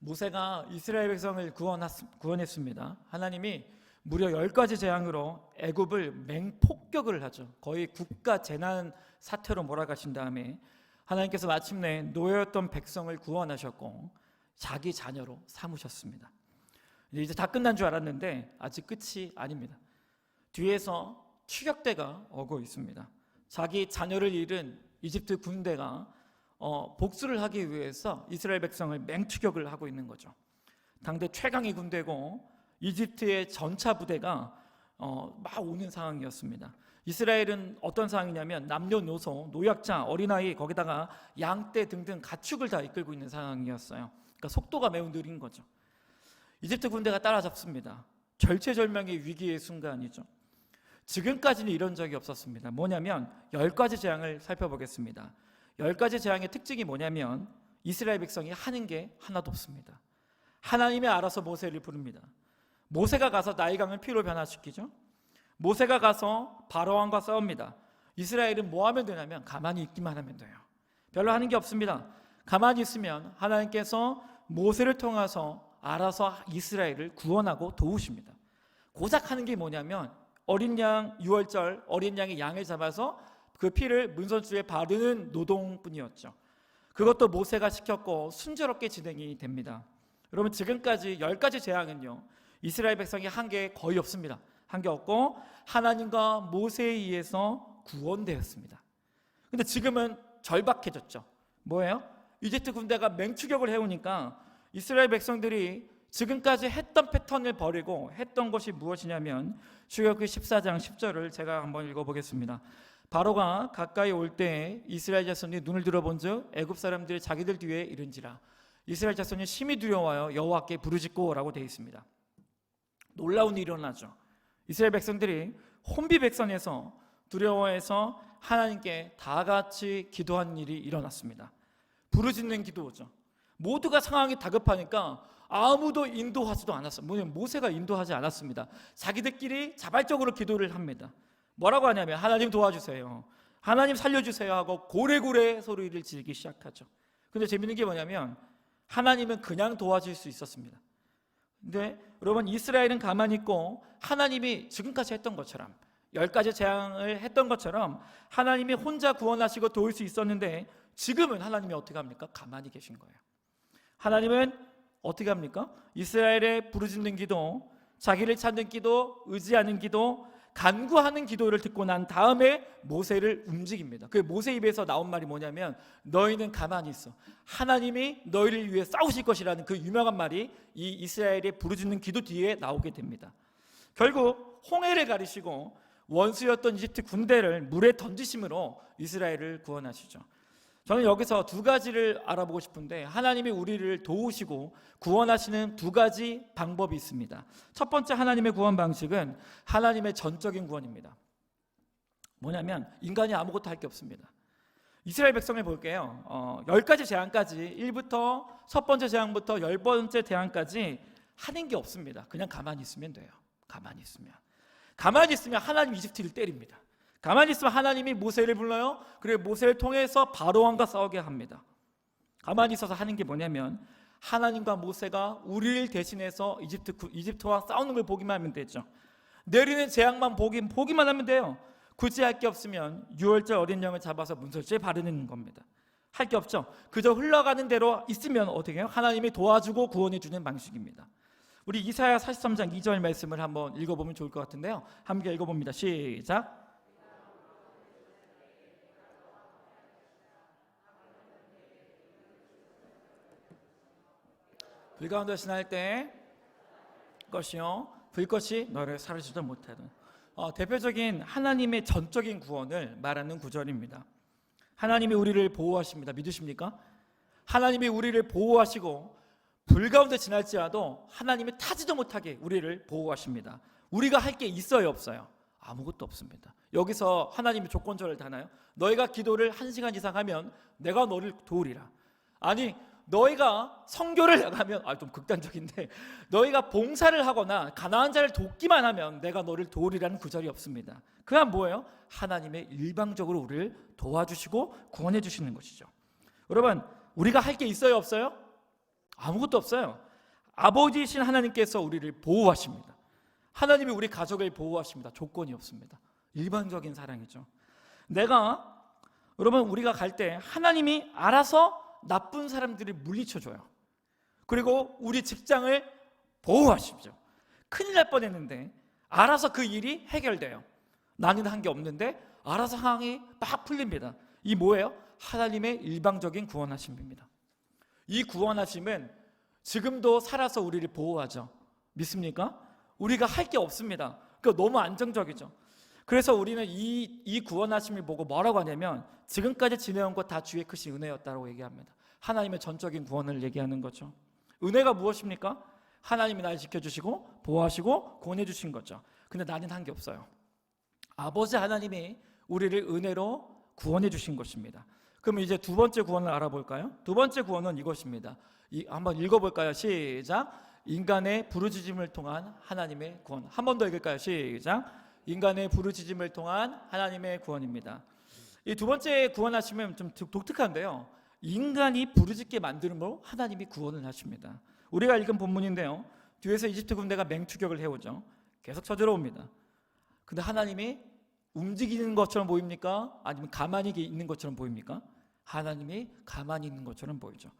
모세가 이스라엘 백성을 구원했습니다. 하나님이 무려 10가지 재앙으로 애굽을 맹폭격을 하죠. 거의 국가 재난 사태로 몰아가신 다음에 하나님께서 마침내 노예였던 백성을 구원하셨고 자기 자녀로 삼으셨습니다. 이제 다 끝난 줄 알았는데 아직 끝이 아닙니다. 뒤에서 추격대가 오고 있습니다. 자기 자녀를 잃은 이집트 군대가 복수를 하기 위해서 이스라엘 백성을 맹추격을 하고 있는 거죠. 당대 최강의 군대고 이집트의 전차 부대가 막 오는 상황이었습니다. 이스라엘은 어떤 상황이냐면 남녀노소, 노약자, 어린아이, 거기다가 양떼 등등 가축을 다 이끌고 있는 상황이었어요. 그러니까 속도가 매우 느린 거죠. 이집트 군대가 따라잡습니다. 절체절명의 위기의 순간이죠. 지금까지는 이런 적이 없었습니다. 뭐냐면 10가지 재앙을 살펴보겠습니다. 10가지 재앙의 특징이 뭐냐면 이스라엘 백성이 하는 게 하나도 없습니다. 하나님이 알아서 모세를 부릅니다. 모세가 가서 나일강을 피로 변화시키죠. 모세가 가서 바로왕과 싸웁니다. 이스라엘은 뭐 하면 되냐면 가만히 있기만 하면 돼요. 별로 하는 게 없습니다. 가만히 있으면 하나님께서 모세를 통해서 알아서 이스라엘을 구원하고 도우십니다. 고작 하는 게 뭐냐면 어린 양 유월절 어린 양의 양을 잡아서 그 피를 문선주에 바르는 노동뿐이었죠. 그것도 모세가 시켰고 순조롭게 진행이 됩니다. 여러분 지금까지 10가지 재앙은요 이스라엘 백성이 한 게 거의 없습니다. 한 게 없고 하나님과 모세에 의해서 구원되었습니다. 근데 지금은 절박해졌죠. 뭐예요? 이집트 군대가 맹추격을 해오니까 이스라엘 백성들이 지금까지 했던 패턴을 버리고 했던 것이 무엇이냐면 출애굽기 14장 10절을 제가 한번 읽어보겠습니다. 바로가 가까이 올 때에 이스라엘 자손이 눈을 들어본즉 애굽 사람들이 자기들 뒤에 이른지라. 이스라엘 자손이 심히 두려워하여 여호와께 부르짖고라고 되어 있습니다. 놀라운 일이 일어나죠. 이스라엘 백성들이 혼비백산에서 두려워해서 하나님께 다 같이 기도한 일이 일어났습니다. 부르짖는 기도죠. 모두가 상황이 다급하니까 아무도 인도하지도 않았어요. 모세가 인도하지 않았습니다. 자기들끼리 자발적으로 기도를 합니다. 뭐라고 하냐면 하나님 도와주세요, 하나님 살려주세요 하고 고래고래 소리를 지르기 시작하죠. 근데 재밌는 게 뭐냐면 하나님은 그냥 도와줄 수 있었습니다. 근데 여러분 이스라엘은 가만히 있고 하나님이 지금까지 했던 것처럼 10가지 재앙을 했던 것처럼 하나님이 혼자 구원하시고 도울 수 있었는데 지금은 하나님이 어떻게 합니까? 가만히 계신 거예요. 하나님은 어떻게 합니까? 이스라엘의 부르짖는 기도, 자기를 찾는 기도, 의지하는 기도, 간구하는 기도를 듣고 난 다음에 모세를 움직입니다. 그 모세 입에서 나온 말이 뭐냐면 너희는 가만히 있어, 하나님이 너희를 위해 싸우실 것이라는 그 유명한 말이 이 이스라엘의 부르짖는 기도 뒤에 나오게 됩니다. 결국 홍해를 가리시고 원수였던 이집트 군대를 물에 던지심으로 이스라엘을 구원하시죠. 저는 여기서 두 가지를 알아보고 싶은데 하나님이 우리를 도우시고 구원하시는 두 가지 방법이 있습니다. 첫 번째 하나님의 구원 방식은 하나님의 전적인 구원입니다. 뭐냐면 인간이 아무것도 할 게 없습니다. 이스라엘 백성을 볼게요. 10가지 재앙까지 1부터 첫 번째 재앙부터 10번째 재앙까지 하는 게 없습니다. 그냥 가만히 있으면 돼요. 가만히 있으면 하나님 이집트를 때립니다. 가만히 있으면 하나님이 모세를 불러요. 그리고 모세를 통해서 바로왕과 싸우게 합니다. 가만히 있어서 하는 게 뭐냐면 하나님과 모세가 우리를 대신해서 이집트와 싸우는 걸 보기만 하면 되죠. 내리는 재앙만 보기만 하면 돼요. 굳이 할 게 없으면 유월절 어린 양을 잡아서 문설주에 바르는 겁니다. 할 게 없죠. 그저 흘러가는 대로 있으면 어떻게 해요? 하나님이 도와주고 구원해 주는 방식입니다. 우리 이사야 43장 2절 말씀을 한번 읽어보면 좋을 것 같은데요. 함께 읽어봅니다. 시작. 불 가운데 지날 때 것이요 불꽃이 너를 사라지도 못하는 대표적인 하나님의 전적인 구원을 말하는 구절입니다. 하나님이 우리를 보호하십니다. 믿으십니까? 하나님이 우리를 보호하시고 불 가운데 지날지라도 하나님이 타지도 못하게 우리를 보호하십니다. 우리가 할 게 있어요, 없어요? 아무것도 없습니다. 여기서 하나님이 조건절을 다나요? 너희가 기도를 1시간 이상 하면 내가 너를 도우리라. 아니 너희가 선교를 나가면 좀 극단적인데 너희가 봉사를 하거나 가난한 자를 돕기만 하면 내가 너를 도우리라는 구절이 없습니다. 그냥 뭐예요? 하나님의 일방적으로 우리를 도와주시고 구원해 주시는 것이죠. 여러분 우리가 할 게 있어요, 없어요? 아무것도 없어요. 아버지이신 하나님께서 우리를 보호하십니다. 하나님이 우리 가족을 보호하십니다. 조건이 없습니다. 일반적인 사랑이죠. 여러분 우리가 갈 때 하나님이 알아서 나쁜 사람들을 물리쳐줘요. 그리고 우리 직장을 보호하십시오. 큰일 날 뻔했는데 알아서 그 일이 해결돼요. 나는 한 게 없는데 알아서 상황이 막 풀립니다. 이 뭐예요? 하나님의 일방적인 구원하심입니다. 이 구원하심은 지금도 살아서 우리를 보호하죠. 믿습니까? 우리가 할 게 없습니다. 그러니까 너무 안정적이죠. 그래서 우리는 이 구원하심을 보고 뭐라고 하냐면 지금까지 지내온 것 다 주의 크신 은혜였다고 얘기합니다. 하나님의 전적인 구원을 얘기하는 거죠. 은혜가 무엇입니까? 하나님이 나를 지켜주시고 보호하시고 구원해 주신 거죠. 근데 나는 한 게 없어요. 아버지 하나님이 우리를 은혜로 구원해 주신 것입니다. 그럼 이제 두 번째 구원을 알아볼까요? 두 번째 구원은 이것입니다. 한번 읽어볼까요? 시작. 인간의 부르짖음을 통한 하나님의 구원. 한 번 더 읽을까요? 시작. 인간의 부르짖음을 통한 하나님의 구원입니다. 이 두 번째 구원하시면 좀 독특한데요. 인간이 부르짖게 만들므로 하나님이 구원을 하십니다. 우리가 읽은 본문인데요. 뒤에서 이집트 군대가 맹추격을 해오죠. 계속 쳐들어옵니다. 근데 하나님이 움직이는 것처럼 보입니까? 아니면 가만히 있는 것처럼 보입니까? 하나님이 가만히 있는 것처럼 보이죠.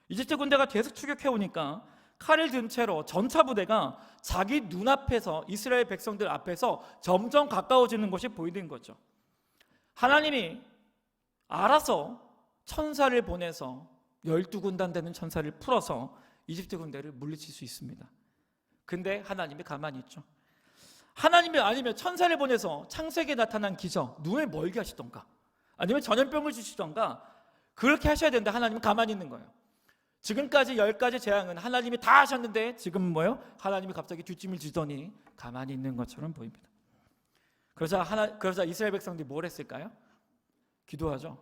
이집트 군대가 계속 추격해오니까 칼을 든 채로 전차 부대가 자기 눈앞에서 이스라엘 백성들 앞에서 점점 가까워지는 것이 보이는 거죠. 하나님이 알아서 천사를 보내서 12군단 되는 천사를 풀어서 이집트 군대를 물리칠 수 있습니다. 근데 하나님이 가만히 있죠. 하나님이 아니면 천사를 보내서 창세기에 나타난 기적, 눈을 멀게 하시던가 아니면 전염병을 주시던가 그렇게 하셔야 되는데 하나님은 가만히 있는 거예요. 지금까지 10가지 재앙은 하나님이 다 하셨는데 지금 뭐예요? 하나님이 갑자기 뒷짐을 지더니 가만히 있는 것처럼 보입니다. 그러자 이스라엘 백성들이 뭘 했을까요? 기도하죠.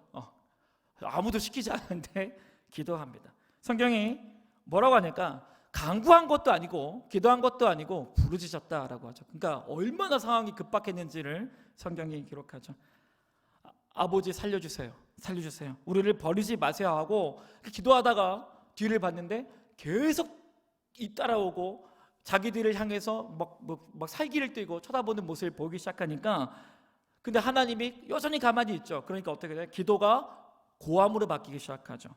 아무도 시키지 않는데 기도합니다. 성경이 뭐라고 하니까 간구한 것도 아니고 기도한 것도 아니고 부르짖었다라고 하죠. 그러니까 얼마나 상황이 급박했는지를 성경이 기록하죠. 아버지 살려주세요. 살려주세요. 우리를 버리지 마세요 하고 기도하다가 뒤를 봤는데 계속 따라오고 자기들을 향해서 막 살기를 띠고 쳐다보는 모습을 보기 시작하니까 근데 하나님이 여전히 가만히 있죠. 그러니까 어떻게 돼요? 기도가 고함으로 바뀌기 시작하죠.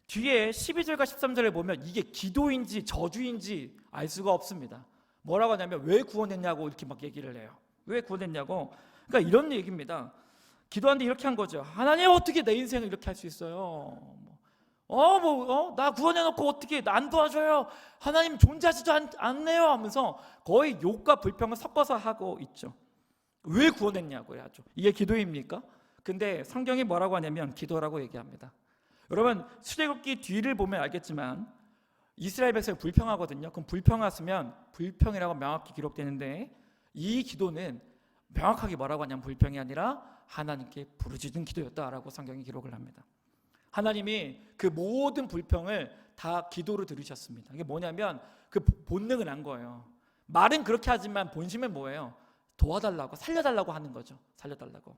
뒤에 12절과 13절을 보면 이게 기도인지 저주인지 알 수가 없습니다. 뭐라고 하냐면 왜 구원했냐고 이렇게 막 얘기를 해요. 왜 구원했냐고. 그러니까 이런 얘기입니다. 기도하는데 이렇게 한 거죠. 하나님 어떻게 내 인생을 이렇게 할 수 있어요? 나 구원해놓고 어떻게 안 도와줘요? 하나님 존재하지도 않네요 하면서 거의 욕과 불평을 섞어서 하고 있죠. 왜 구원했냐고 해야죠. 이게 기도입니까? 근데 성경이 뭐라고 하냐면 기도라고 얘기합니다. 여러분 출애굽기 뒤를 보면 알겠지만 이스라엘 백성이 불평하거든요. 그럼 불평했으면 불평이라고 명확히 기록되는데 이 기도는 명확하게 뭐라고 하냐면 불평이 아니라 하나님께 부르짖은 기도였다라고 성경이 기록을 합니다. 하나님이 그 모든 불평을 다 기도로 들으셨습니다. 이게 뭐냐면 그 본능을 안 거예요. 말은 그렇게 하지만 본심은 뭐예요? 도와달라고 살려달라고 하는 거죠. 살려달라고.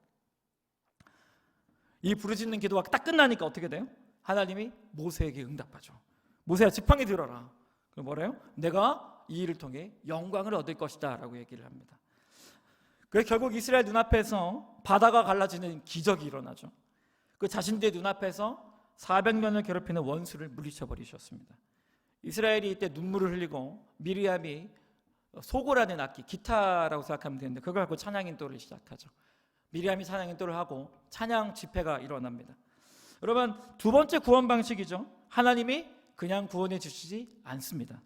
이 부르짖는 기도가 딱 끝나니까 어떻게 돼요? 하나님이 모세에게 응답하죠. 모세야 지팡이 들어라. 그럼 뭐래요? 내가 이 일을 통해 영광을 얻을 것이다 라고 얘기를 합니다. 그래서 결국 이스라엘 눈앞에서 바다가 갈라지는 기적이 일어나죠. 그 자신들의 눈앞에서 400년을 괴롭히는 원수를 물리쳐 버리셨습니다. 이스라엘이 이때 눈물을 흘리고 미리암이 소고라는 악기, 기타라고 생각하면 되는데 그걸 갖고 찬양 인도를 시작하죠. 미리암이 찬양 인도를 하고 찬양 집회가 일어납니다. 여러분 두 번째 구원 방식이죠. 하나님이 그냥 구원해 주시지 않습니다.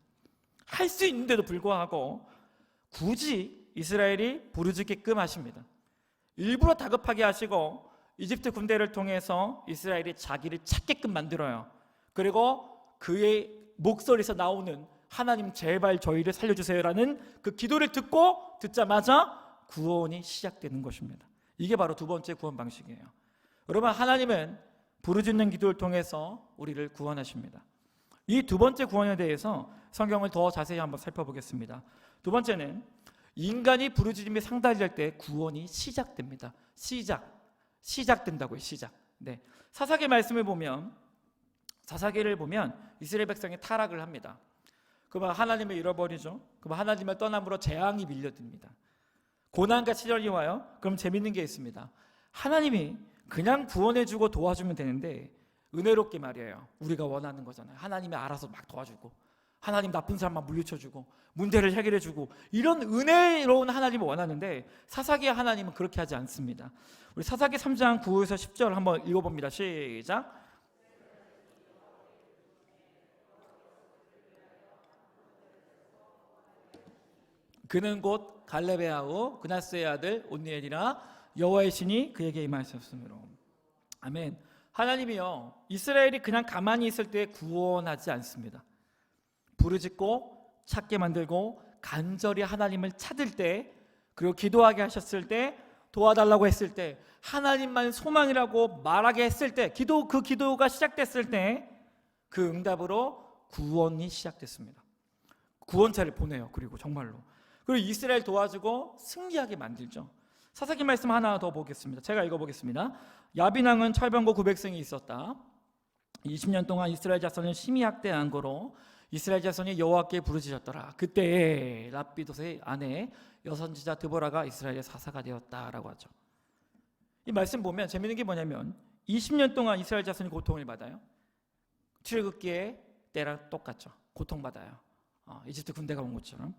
할 수 있는데도 불구하고 굳이 이스라엘이 부르짖게끔 하십니다. 일부러 다급하게 하시고 이집트 군대를 통해서 이스라엘이 자기를 찾게끔 만들어요. 그리고 그의 목소리에서 나오는 하나님 제발 저희를 살려주세요라는 그 기도를 듣자마자 구원이 시작되는 것입니다. 이게 바로 두 번째 구원 방식이에요. 여러분 하나님은 부르짖는 기도를 통해서 우리를 구원하십니다. 이 두 번째 구원에 대해서 성경을 더 자세히 한번 살펴보겠습니다. 두 번째는 인간이 부르짖음에 상달될 때 구원이 시작됩니다. 시작된다고요. 시작. 네. 사사기 말씀을 보면 사사기를 보면 이스라엘 백성이 타락을 합니다. 그러면 하나님을 잃어버리죠. 그러면 하나님을 떠남으로 재앙이 밀려듭니다. 고난과 시련이 와요. 그럼 재밌는 게 있습니다. 하나님이 그냥 구원해주고 도와주면 되는데 은혜롭게 말이에요. 우리가 원하는 거잖아요. 하나님이 알아서 막 도와주고 하나님 나쁜 사람만 물리쳐주고 문제를 해결해주고 이런 은혜로운 하나님을 원하는데 사사기의 하나님은 그렇게 하지 않습니다. 우리 사사기 3장 9에서 10절 한번 읽어봅니다. 시작. 그는 곧 갈렙의 아우 그나스의 아들 온니엘이라 여호와의 신이 그에게 임하셨으므로. 아멘. 하나님이요 이스라엘이 그냥 가만히 있을 때 구원하지 않습니다. 부르짖고 찾게 만들고 간절히 하나님을 찾을 때, 그리고 기도하게 하셨을 때, 도와달라고 했을 때, 하나님만 소망이라고 말하게 했을 때, 그 기도가 시작됐을 때 그 응답으로 구원이 시작됐습니다. 구원자를 보내요. 그리고 정말로. 그리고 이스라엘 도와주고 승리하게 만들죠. 사사기 말씀 하나 더 보겠습니다. 제가 읽어보겠습니다. 야빈 왕은 철병거 900승이 있었다. 20년 동안 이스라엘 자손을 심히 학대한 거로 이스라엘 자손이 여호와께 부르짖었더라. 그때 랍비돗의 아내 여선지자 드보라가 이스라엘의 사사가 되었다라고 하죠. 이 말씀 보면 재미있는 게 뭐냐면 20년 동안 이스라엘 자손이 고통을 받아요. 출애굽기의 때랑 똑같죠. 고통받아요. 이집트 군대가 온 것처럼.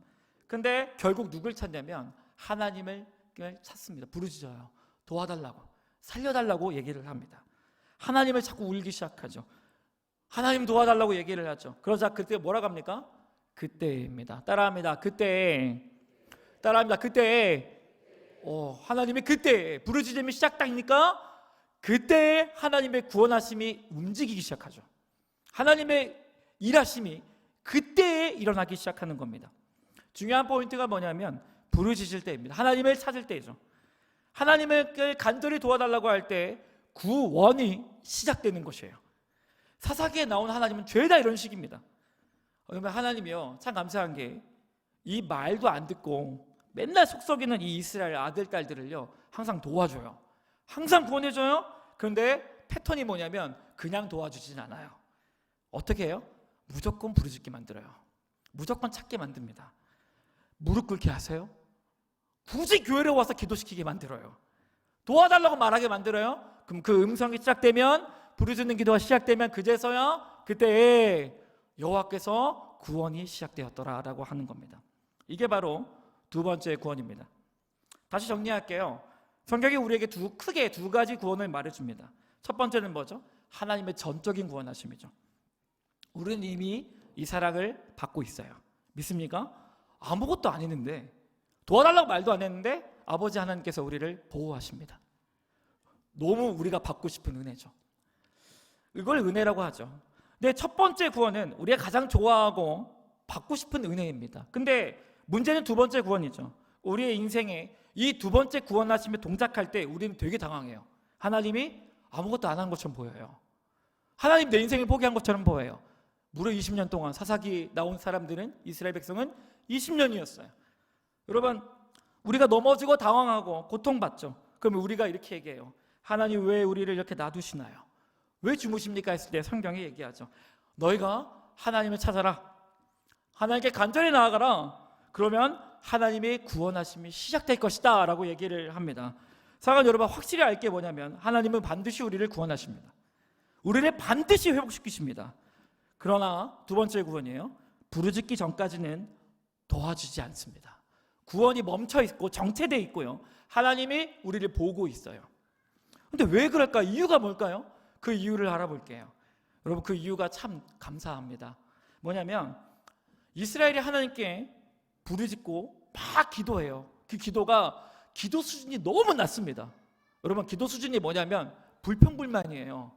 근데 결국 누굴 찾냐면 하나님을 찾습니다. 부르짖어요. 도와달라고, 살려달라고 얘기를 합니다. 하나님을 자꾸 울기 시작하죠. 하나님 도와달라고 얘기를 하죠. 그러자 그때 뭐라고 합니까? 그때입니다. 따라합니다. 그때. 따라합니다. 그때. 하나님의 그때 부르짖음이 시작되니까 그때 하나님의 구원하심이 움직이기 시작하죠. 하나님의 일하심이 그때에 일어나기 시작하는 겁니다. 중요한 포인트가 뭐냐면 부르짖을 때입니다. 하나님을 찾을 때죠. 하나님을 간절히 도와달라고 할 때 구원이 시작되는 것이에요. 사사기에 나온 하나님은 죄다 이런 식입니다. 그러면 하나님이요 참 감사한 게 이 말도 안 듣고 맨날 속썩이는 이 이스라엘 아들 딸들을요 항상 도와줘요. 항상 구원해줘요. 그런데 패턴이 뭐냐면 그냥 도와주진 않아요. 어떻게 해요? 무조건 부르짖게 만들어요. 무조건 찾게 만듭니다. 무릎 꿇게 하세요. 굳이 교회로 와서 기도시키게 만들어요. 도와달라고 말하게 만들어요. 그럼 그 음성이 시작되면, 부르짖는 기도가 시작되면 그제서야 그때 여호와께서 구원이 시작되었더라라고 하는 겁니다. 이게 바로 두 번째 구원입니다. 다시 정리할게요. 성경이 우리에게 크게 두 가지 구원을 말해줍니다. 첫 번째는 뭐죠? 하나님의 전적인 구원하심이죠. 우리는 이미 이 사랑을 받고 있어요. 믿습니까? 아무것도 안 했는데, 도와달라고 말도 안 했는데 아버지 하나님께서 우리를 보호하십니다. 너무 우리가 받고 싶은 은혜죠. 이걸 은혜라고 하죠. 근데 첫 번째 구원은 우리가 가장 좋아하고 받고 싶은 은혜입니다. 근데 문제는 두 번째 구원이죠. 우리의 인생에 이 두 번째 구원하심에 동작할 때 우리는 되게 당황해요. 하나님이 아무것도 안 한 것처럼 보여요. 하나님 내 인생을 포기한 것처럼 보여요. 무려 20년 동안 사사기 나온 사람들은, 이스라엘 백성은 20년이었어요. 여러분, 우리가 넘어지고 당황하고 고통받죠. 그러면 우리가 이렇게 얘기해요. 하나님 왜 우리를 이렇게 놔두시나요? 왜 주무십니까? 했을 때 성경이 얘기하죠. 너희가 하나님을 찾아라. 하나님께 간절히 나아가라. 그러면 하나님의 구원하심이 시작될 것이다 라고 얘기를 합니다. 사랑하는 여러분, 확실히 알 게 뭐냐면 하나님은 반드시 우리를 구원하십니다. 우리를 반드시 회복시키십니다. 그러나 두 번째 구원이에요. 부르짖기 전까지는 도와주지 않습니다. 구원이 멈춰 있고 정체되어 있고요. 하나님이 우리를 보고 있어요. 근데 왜 그럴까? 이유가 뭘까요? 그 이유를 알아볼게요. 여러분, 그 이유가 참 감사합니다. 뭐냐면 이스라엘이 하나님께 부르짖고 막 기도해요. 그 기도가 기도 수준이 너무 낮습니다. 여러분, 기도 수준이 뭐냐면 불평불만이에요.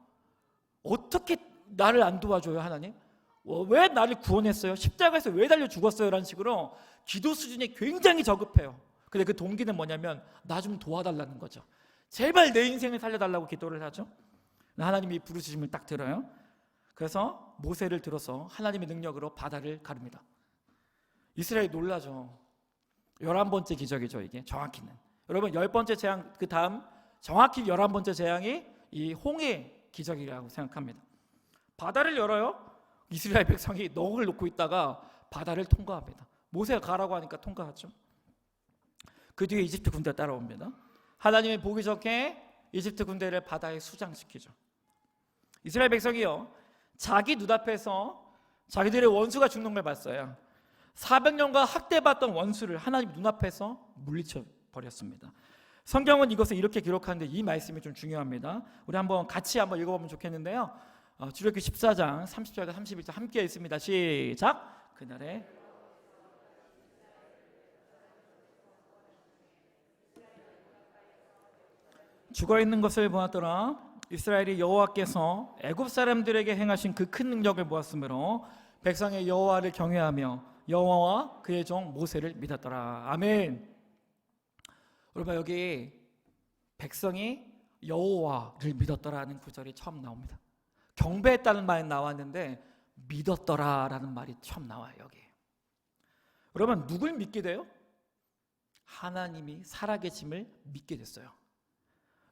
어떻게 나를 안 도와줘요, 하나님? 왜 나를 구원했어요? 십자가에서 왜 달려 죽었어요? 라는 식으로 기도 수준이 굉장히 저급해요. 근데 그 동기는 뭐냐면 나 좀 도와달라는 거죠. 제발 내 인생을 살려달라고 기도를 하죠. 하나님이 부르짖음을 딱 들어요. 그래서 모세를 들어서 하나님의 능력으로 바다를 가릅니다. 이스라엘이 놀라죠. 11번째 기적이죠, 이게 정확히는. 여러분, 10번째 재앙, 그 다음 정확히 11번째 재앙이 이 홍해 기적이라고 생각합니다. 바다를 열어요. 이스라엘 백성이 넋을 놓고 있다가 바다를 통과합니다. 모세가 가라고 하니까 통과하죠. 그 뒤에 이집트 군대가 따라옵니다. 하나님의 보기 좋게 이집트 군대를 바다에 수장시키죠. 이스라엘 백성이요, 자기 눈앞에서 자기들의 원수가 죽는 걸 봤어요. 400년간 학대받던 원수를 하나님 눈앞에서 물리쳐 버렸습니다. 성경은 이것을 이렇게 기록하는데 이 말씀이 좀 중요합니다. 우리 한번 같이 한번 읽어보면 좋겠는데요. 출애굽기 14장 30절과 31절 함께 읽습니다. 시작. 그날에 죽어있는 것을 보았더라. 이스라엘이 여호와께서 애굽 사람들에게 행하신 그 큰 능력을 보았으므로 백성의 여호와를 경외하며 여호와와 그의 종 모세를 믿었더라. 아멘. 여러분, 여기 백성이 여호와를 믿었더라는 구절이 처음 나옵니다. 경배했다는 말이 나왔는데 믿었더라라는 말이 처음 나와요. 여기. 여러분, 누굴 믿게 돼요? 하나님이 살아계심을 믿게 됐어요.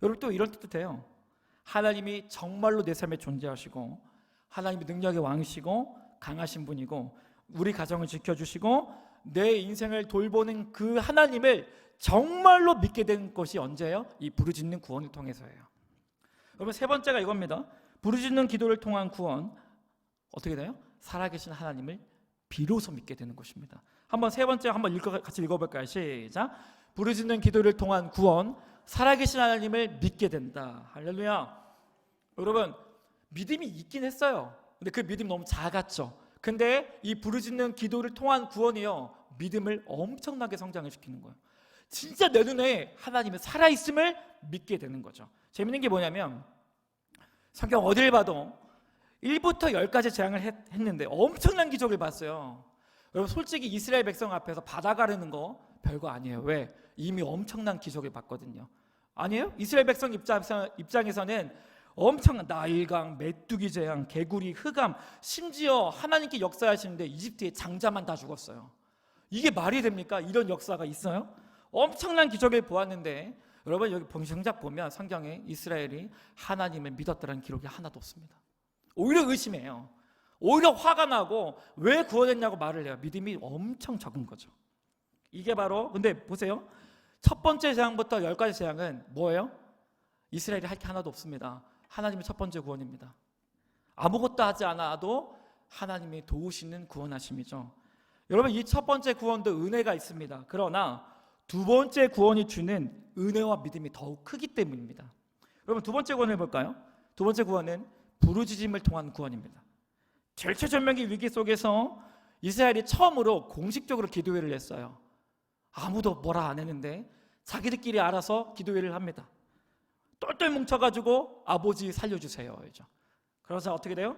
여러분, 또 이런 뜻도 돼요. 하나님이 정말로 내 삶에 존재하시고 하나님이 능력의 왕이시고 강하신 분이고 우리 가정을 지켜주시고 내 인생을 돌보는 그 하나님을 정말로 믿게 된 것이 언제예요? 이 부르짖는 구원을 통해서예요. 여러분, 세 번째가 이겁니다. 부르짖는 기도를 통한 구원, 어떻게 돼요? 살아계신 하나님을 비로소 믿게 되는 것입니다. 한번 세 번째 한번 같이 읽어볼까요? 시작. 부르짖는 기도를 통한 구원, 살아계신 하나님을 믿게 된다. 할렐루야. 여러분, 믿음이 있긴 했어요. 근데 그 믿음이 너무 작았죠. 근데 이 부르짖는 기도를 통한 구원이요, 믿음을 엄청나게 성장을 시키는 거예요. 진짜 내 눈에 하나님의 살아있음을 믿게 되는 거죠. 재밌는 게 뭐냐면 성경 어딜 봐도 1부터 10까지 재앙을 했는데 엄청난 기적을 봤어요. 여러분, 솔직히 이스라엘 백성 앞에서 바다 가르는 거 별거 아니에요. 왜? 이미 엄청난 기적을 봤거든요. 아니에요? 이스라엘 백성 입장에서는 엄청난 나일강, 메뚜기 재앙, 개구리, 흑암, 심지어 하나님께 역사하시는데 이집트의 장자만 다 죽었어요. 이게 말이 됩니까? 이런 역사가 있어요? 엄청난 기적을 보았는데 여러분, 여기 정작 보면 성경에 이스라엘이 하나님을 믿었다는 기록이 하나도 없습니다. 오히려 의심해요. 오히려 화가 나고 왜 구원했냐고 말을 해요. 믿음이 엄청 적은 거죠. 이게 바로, 근데 보세요, 첫 번째 재앙부터 10가지 재앙은 뭐예요? 이스라엘이 할 게 하나도 없습니다. 하나님의 첫 번째 구원입니다. 아무것도 하지 않아도 하나님이 도우시는 구원하심이죠. 여러분, 이 첫 번째 구원도 은혜가 있습니다. 그러나 두 번째 구원이 주는 은혜와 믿음이 더욱 크기 때문입니다. 여러분, 두 번째 구원을 볼까요? 두 번째 구원은 부르짖음을 통한 구원입니다. 절체절명의 위기 속에서 이스라엘이 처음으로 공식적으로 기도회를 했어요. 아무도 뭐라 안 했는데 자기들끼리 알아서 기도회를 합니다. 똘똘 뭉쳐가지고 아버지 살려주세요. 그래서 어떻게 돼요?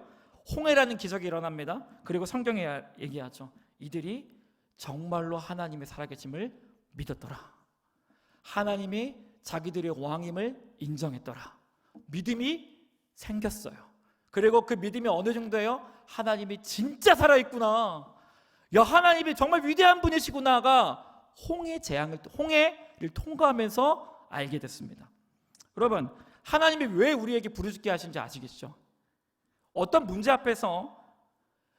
홍해라는 기적이 일어납니다. 그리고 성경에 얘기하죠. 이들이 정말로 하나님의 살아계심을 믿었더라. 하나님이 자기들의 왕임을 인정했더라. 믿음이 생겼어요. 그리고 그 믿음이 어느 정도예요? 하나님이 진짜 살아있구나, 야, 하나님이 정말 위대한 분이시구나가 홍해를 통과하면서 알게 됐습니다. 여러분, 하나님이 왜 우리에게 부르짖게 하신지 아시겠죠? 어떤 문제 앞에서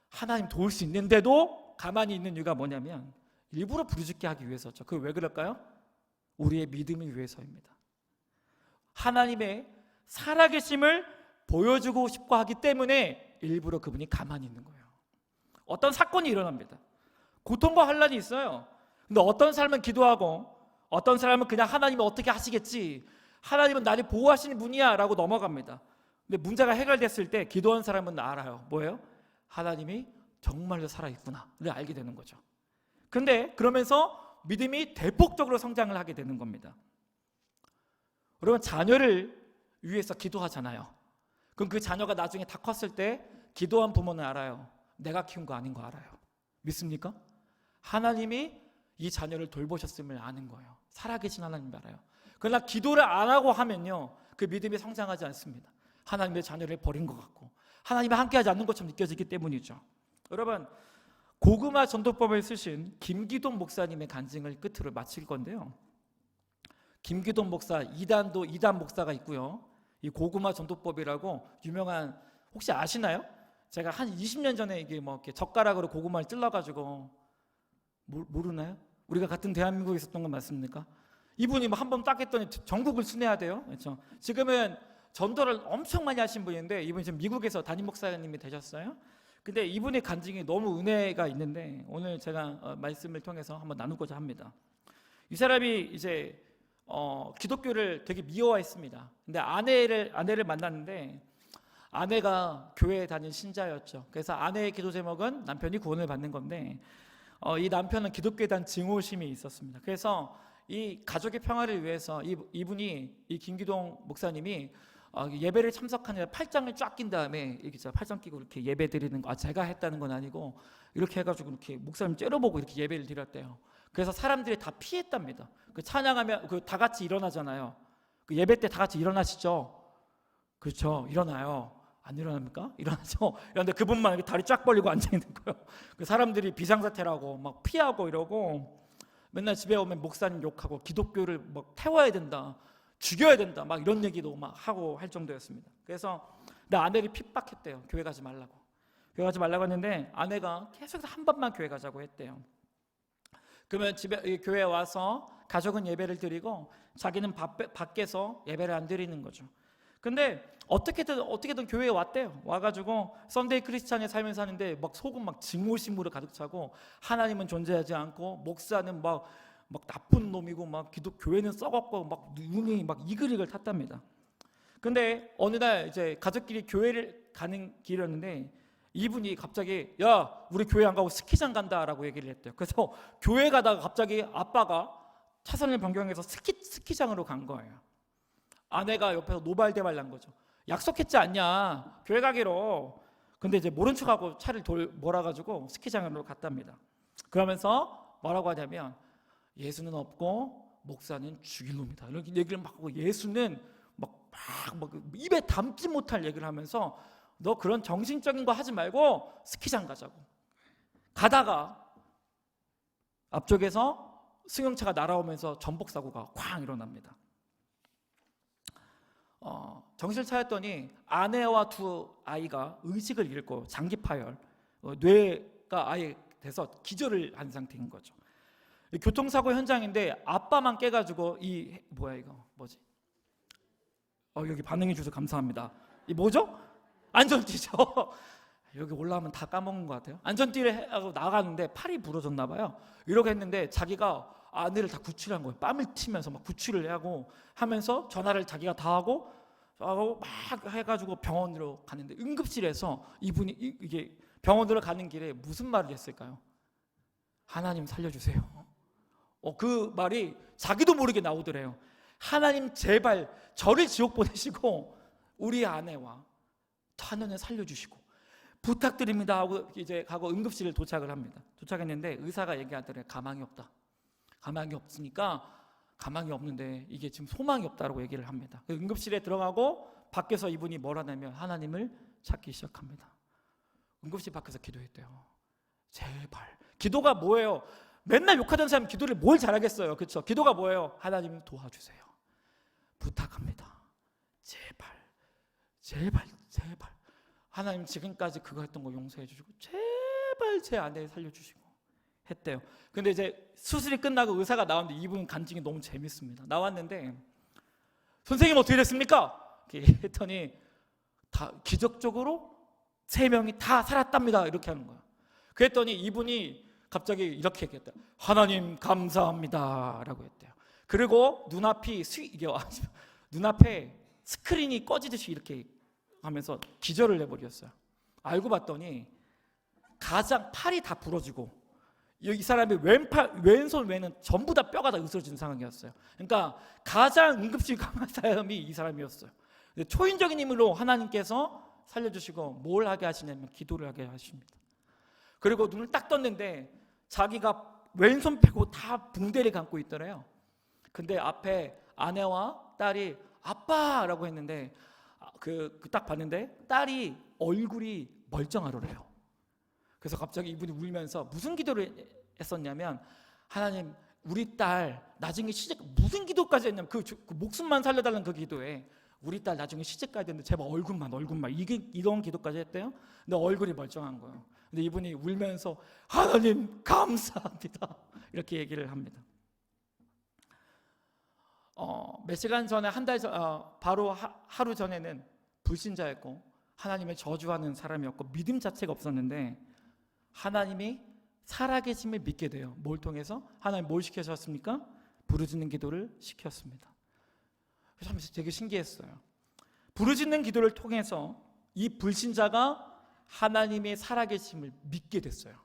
하나님 도울 수 있는데도 가만히 있는 이유가 뭐냐면 일부러 부르짖게 하기 위해서죠. 그게 왜 그럴까요? 우리의 믿음을 위해서입니다. 하나님의 살아계심을 보여주고 싶어 하기 때문에 일부러 그분이 가만히 있는 거예요. 어떤 사건이 일어납니다. 고통과 환난이 있어요. 근데 어떤 사람은 기도하고 어떤 사람은 그냥 하나님이 어떻게 하시겠지, 하나님은 나를 보호하시는 분이야 라고 넘어갑니다. 근데 문제가 해결됐을 때 기도한 사람은 알아요. 뭐예요? 하나님이 정말로 살아있구나를 알게 되는 거죠. 근데 그러면서 믿음이 대폭적으로 성장을 하게 되는 겁니다. 여러분, 자녀를 위해서 기도하잖아요. 그럼 그 자녀가 나중에 다 컸을 때 기도한 부모는 알아요. 내가 키운 거 아닌 거 알아요. 믿습니까? 하나님이 이 자녀를 돌보셨음을 아는 거예요. 살아계신 하나님을 알아요. 그러나 기도를 안 하고 하면요, 그 믿음이 성장하지 않습니다. 하나님의 자녀를 버린 것 같고 하나님이 함께하지 않는 것처럼 느껴지기 때문이죠. 여러분, 고구마 전도법을 쓰신 김기동 목사님의 간증을 끝으로 마칠 건데요. 김기동 목사, 이단 목사가 있고요. 이 고구마 전도법이라고 유명한, 혹시 아시나요? 제가 한 20년 전에 이게 뭐 이렇게 젓가락으로 고구마를 찔러가지고 모르나요? 우리가 같은 대한민국에 있었던 건 맞습니까? 이분이 뭐 한 번 딱 했더니 전국을 순회해야 돼요. 그렇죠? 지금은 전도를 엄청 많이 하신 분인데 이분이 지금 미국에서 담임 목사님이 되셨어요. 근데 이분의 간증이 너무 은혜가 있는데 오늘 제가 말씀을 통해서 한번 나누고자 합니다. 이 사람이 이제 기독교를 되게 미워했습니다. 근데 아내를 만났는데 아내가 교회에 다닌 신자였죠. 그래서 아내의 기도 제목은 남편이 구원을 받는 건데 이 남편은 기독교에 대한 증오심이 있었습니다. 그래서 이 가족의 평화를 위해서 이분이 이 김기동 목사님이 예배를 참석하느라 팔짱을 쫙 낀 다음에 이렇게 팔짱 끼고 이렇게 예배 드리는 거, 제가 했다는 건 아니고 이렇게 해가지고 이렇게 목사님 째려보고 이렇게 예배를 드렸대요. 그래서 사람들이 다 피했답니다. 그 찬양하면 그 다 같이 일어나잖아요. 그 예배 때 다 같이 일어나시죠? 그렇죠? 일어나요. 안 일어납니까? 일어나죠. 그런데 그분만 이렇게 다리 쫙 벌리고 앉아 있는 거예요. 그 사람들이 비상사태라고 막 피하고 이러고 맨날 집에 오면 목사님 욕하고 기독교를 막 태워야 된다, 죽여야 된다, 막 이런 얘기도 막 하고 할 정도였습니다. 그래서 내 아내를 핍박했대요. 교회 가지 말라고. 교회 가지 말라고 했는데 아내가 계속해서 한 번만 교회 가자고 했대요. 그러면 집에 교회에 와서 가족은 예배를 드리고 자기는 밖에서 예배를 안 드리는 거죠. 근데 어떻게든 교회에 왔대요. 와가지고 썬데이 크리스찬의 삶을 사는데 막 속은 막 증오심으로 가득 차고 하나님은 존재하지 않고 목사는 막 나쁜 놈이고 막 교회는 썩었고 막 눈이 막 이글이글 탔답니다. 근데 어느 날 이제 가족끼리 교회를 가는 길이었는데 이분이 갑자기 야 우리 교회 안 가고 스키장 간다라고 얘기를 했대요. 그래서 교회 가다가 갑자기 아빠가 차선을 변경해서 스키장으로 간 거예요. 아내가 옆에서 노발대발 난 거죠. 약속했지 않냐 교회 가기로. 근데 이제 모른 척하고 차를 몰아가지고 스키장으로 갔답니다. 그러면서 뭐라고 하냐면 예수는 없고 목사는 죽일 놈이다 이렇게 얘기를 막 하고 예수는 막 입에 담지 못할 얘기를 하면서 너 그런 정신적인 거 하지 말고 스키장 가자고. 가다가 앞쪽에서 승용차가 날아오면서 전복사고가 쾅 일어납니다. 정신을 차렸더니 아내와 두 아이가 의식을 잃고 장기 파열, 뇌가 아예 돼서 기절을 한 상태인 거죠. 교통사고 현장인데 아빠만 깨가지고 뭐지? 여기 반응해 주셔서 감사합니다. 이 뭐죠? 안전띠죠. 여기 올라오면 다 까먹는 것 같아요. 안전띠를 하고 나가는데 팔이 부러졌나 봐요. 이렇게 했는데 자기가 아내를 다 구출한 거예요. 뺨을 치면서 막 구출을 하고 하면서 전화를 자기가 다 하고 막 해가지고 병원으로 가는데 응급실에서 이분이 이게 병원으로 가는 길에 무슨 말을 했을까요? 하나님 살려주세요. 그 말이 자기도 모르게 나오더래요. 하나님 제발 저를 지옥 보내시고 우리 아내와 자녀는 살려주시고 부탁드립니다 하고 이제 가고 응급실에 도착을 합니다. 도착했는데 의사가 얘기하더래요. 가망이 없다. 가망이 없으니까 가망이 없는데 이게 지금 소망이 없다라고 얘기를 합니다. 응급실에 들어가고 밖에서 이분이 뭘 하냐면 하나님을 찾기 시작합니다. 응급실 밖에서 기도했대요. 제발. 기도가 뭐예요? 맨날 욕하던 사람 기도를 뭘 잘하겠어요. 그렇죠? 기도가 뭐예요? 하나님 도와주세요. 부탁합니다. 제발. 제발. 제발. 하나님 지금까지 그거 했던 거 용서해 주시고 제발 제 아내 살려주시고 했대요. 근데 이제 수술이 끝나고 의사가 나왔는데 이분 간증이 너무 재밌습니다. 나왔는데 선생님 어떻게 됐습니까? 이렇게 했더니 다 기적적으로 3명이 다 살았답니다. 이렇게 하는 거야. 그랬더니 이분이 갑자기 이렇게 얘기했대요. 하나님 감사합니다 라고 했대요. 그리고 눈앞에 스크린이 꺼지듯이 이렇게 하면서 기절을 해버렸어요. 알고 봤더니 가장 팔이 다 부러지고 이 사람의 왼손 외는 전부 다 뼈가 다 으스러진 상황이었어요. 그러니까 가장 응급실 강한 사람이 이 사람이었어요. 초인적인 힘으로 하나님께서 살려주시고 뭘 하게 하시냐면 기도를 하게 하십니다. 그리고 눈을 딱 떴는데 자기가 왼손 빼고 다 붕대를 감고 있더래요. 근데 앞에 아내와 딸이 아빠라고 했는데 딱 봤는데 딸이 얼굴이 멀쩡하더래요. 그래서 갑자기 이분이 울면서 무슨 기도를 했었냐면 하나님 우리 딸 나중에 무슨 기도까지 했냐면 그 목숨만 살려달라는 그 기도에 우리 딸 나중에 시집 가야 되는데 제발 얼굴만 이게 이런 기도까지 했대요. 근데 얼굴이 멀쩡한 거예요. 근데 이분이 울면서 하나님 감사합니다 이렇게 얘기를 합니다. 몇 시간 전에 바로 하루 전에는 불신자였고 하나님을 저주하는 사람이었고 믿음 자체가 없었는데 하나님이 살아계심을 믿게 돼요. 뭘 통해서? 하나님 뭘 시켜주셨습니까? 부르짖는 기도를 시켰습니다. 그래서 되게 신기했어요. 부르짖는 기도를 통해서 이 불신자가 하나님의 살아계심을 믿게 됐어요.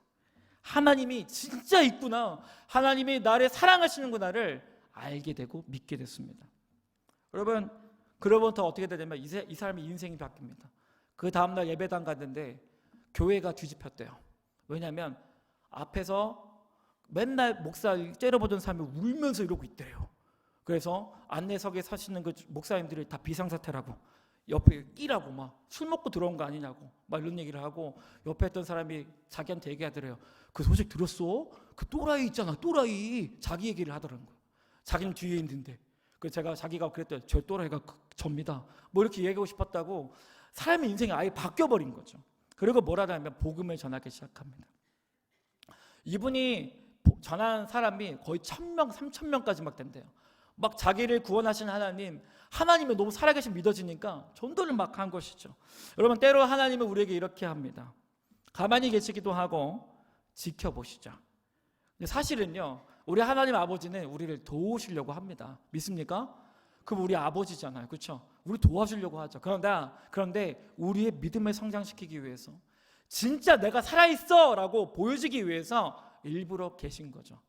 하나님이 진짜 있구나, 하나님이 나를 사랑하시는구나를 알게 되고 믿게 됐습니다. 여러분, 그로부터 어떻게 되냐면 이 사람의 인생이 바뀝니다. 그 다음날 예배당 갔는데 교회가 뒤집혔대요. 왜냐하면 앞에서 맨날 목사 째려보던 사람이 울면서 이러고 있대요. 그래서 안내석에 서시는 그 목사님들이 다 비상사태라고, 옆에 끼라고 막 술 먹고 들어온 거 아니냐고 막 이런 얘기를 하고, 옆에 있던 사람이 자기한테 얘기하더래요. 그 소식 들었어? 그 또라이 있잖아, 또라이. 자기 얘기를 하더라는 거예요. 자기는 뒤에 있는데. 그래서 자기가 그랬대요. 저 또라이가 접니다. 뭐 이렇게 얘기하고 싶었다고. 사람의 인생이 아예 바뀌어버린 거죠. 그리고 뭐라도 하면 복음을 전하기 시작합니다. 이분이 전한 사람이 거의 1000명, 3000명까지 막 된대요. 막 자기를 구원하신 하나님이 너무 살아계신 믿어지니까 전도를 막 한 것이죠. 여러분, 때로 하나님은 우리에게 이렇게 합니다. 가만히 계시기도 하고 지켜보시죠. 근데 사실은요, 우리 하나님 아버지는 우리를 도우시려고 합니다. 믿습니까? 그럼 우리 아버지잖아요, 그렇죠? 우리 도와주려고 하죠. 그런데 우리의 믿음을 성장시키기 위해서, 진짜 내가 살아있어 라고 보여주기 위해서 일부러 계신 거죠.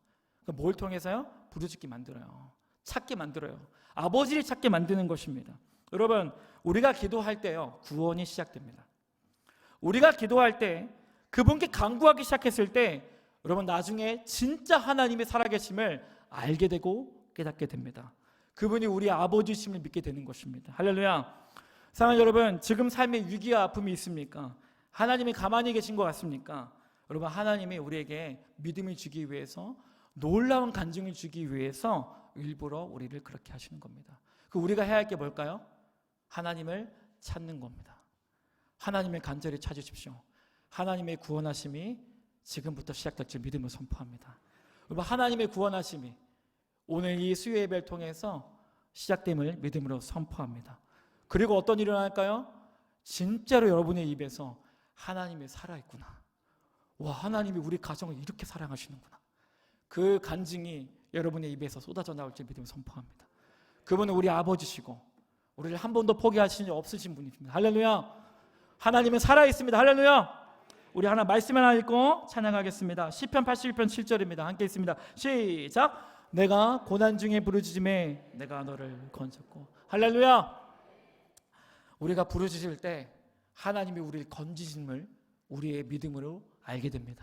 뭘 통해서요? 부르짖게 만들어요. 찾게 만들어요. 아버지를 찾게 만드는 것입니다. 여러분, 우리가 기도할 때요, 구원이 시작됩니다. 우리가 기도할 때, 그분께 간구하기 시작했을 때, 여러분, 나중에 진짜 하나님의 살아계심을 알게 되고 깨닫게 됩니다. 그분이 우리 아버지심을 믿게 되는 것입니다. 할렐루야. 사랑하는 여러분, 지금 삶에 위기와 아픔이 있습니까? 하나님이 가만히 계신 것 같습니까? 여러분, 하나님이 우리에게 믿음을 주기 위해서, 놀라운 간증을 주기 위해서 일부러 우리를 그렇게 하시는 겁니다. 우리가 해야 할 게 뭘까요? 하나님을 찾는 겁니다. 하나님을 간절히 찾으십시오. 하나님의 구원하심이 지금부터 시작될 줄 믿음을 선포합니다. 여러분, 하나님의 구원하심이 오늘 이 수요 예배를 통해서 시작됨을 믿음으로 선포합니다. 그리고 어떤 일이 일어날까요? 진짜로 여러분의 입에서 하나님이 살아있구나, 와, 하나님이 우리 가정을 이렇게 사랑하시는구나, 그 간증이 여러분의 입에서 쏟아져 나올 줄 믿음을 선포합니다. 그분은 우리 아버지시고 우리를 한 번도 포기하신 적 없으신 분이십니다. 할렐루야. 하나님은 살아있습니다. 할렐루야. 우리 하나 말씀 하나 읽고 찬양하겠습니다. 시편 81편 7절입니다. 함께 있습니다. 시작. 내가 고난 중에 부르짖음에 내가 너를 건졌고. 할렐루야. 우리가 부르짖을 때 하나님이 우리를 건지심을 우리의 믿음으로 알게 됩니다.